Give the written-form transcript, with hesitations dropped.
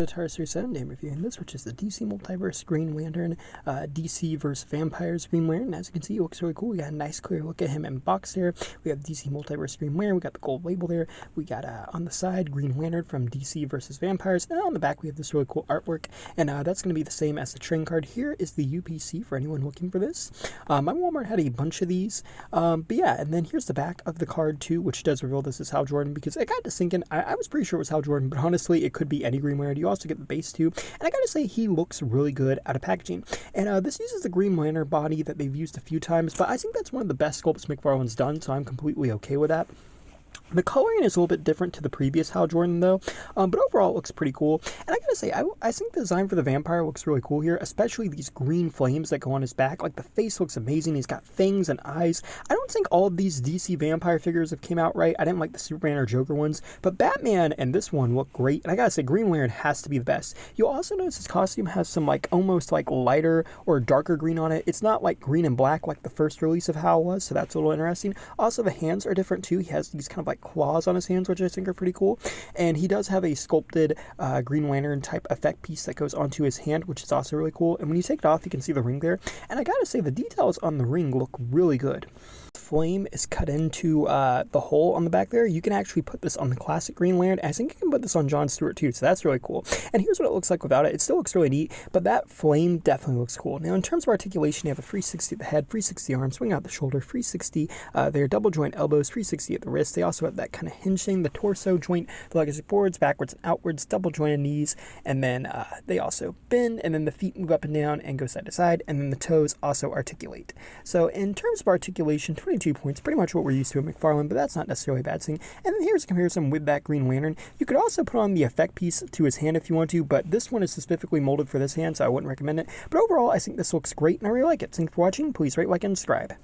to the Tar Series 7 Day reviewing this, which is the DC Multiverse Green Lantern, DC vs. Vampires Green Lantern. As you can see, it looks really cool. We got a nice clear look at him in box there. We have DC Multiverse Green Lantern. We got the gold label there. We got on the side Green Lantern from DC vs. Vampires. And on the back, we have this really cool artwork. And that's going to be the same as the trading card. Here is the UPC for anyone looking for this. My Walmart had a bunch of these. But yeah, and then here's the back of the card too, which does reveal this is Hal Jordan, because I got to thinking, I was pretty sure it was Hal Jordan, but honestly, it could be any Green Lantern. You also get the base too, and I gotta say, he looks really good out of packaging. And this uses the Green Lantern body that they've used a few times, but I think that's one of the best sculpts McFarlane's done, so I'm completely okay with that. The coloring is a little bit different to the previous Hal Jordan, though, but overall it looks pretty cool. And I gotta say, I think the design for the vampire looks really cool here, especially these green flames that go on his back. Like, the face looks amazing. He's got fangs and eyes. I don't think all of these DC vampire figures have came out right. I didn't like the Superman or Joker ones, but Batman and this one look great. And I gotta say, Green Lantern has to be the best. You'll also notice his costume has some, like, almost like lighter or darker green on it. It's not like green and black like the first release of Hal was, so that's a little interesting. Also, the hands are different too. He has these kind of like claws on his hands, which I think are pretty cool. And he does have a sculpted Green Lantern type effect piece that goes onto his hand, which is also really cool. And when you take it off, you can see the ring there. And I gotta say, the details on the ring look really good. Flame is cut into the hole on the back there. You can actually put this on the classic Green Lantern. I think you can put this on John Stewart too, so that's really cool. And here's what it looks like without it. It still looks really neat, but that flame definitely looks cool. Now, in terms of articulation, you have a 360 at the head, 360 arm, swing out the shoulder, 360 their double joint elbows, 360 at the wrist. They also have that kind of hinge thing, the torso joint, the leg is forwards, backwards, and outwards, double jointed knees, and then they also bend, and then the feet move up and down and go side to side, and then the toes also articulate. So in terms of articulation, 22 points, pretty much what we're used to at McFarlane, but that's not necessarily a bad thing. And then here's a comparison with that Green Lantern. You could also put on the effect piece to his hand if you want to, but this one is specifically molded for this hand, so I wouldn't recommend it. But overall, I think this looks great, and I really like it. Thanks for watching. Please rate, like, and subscribe.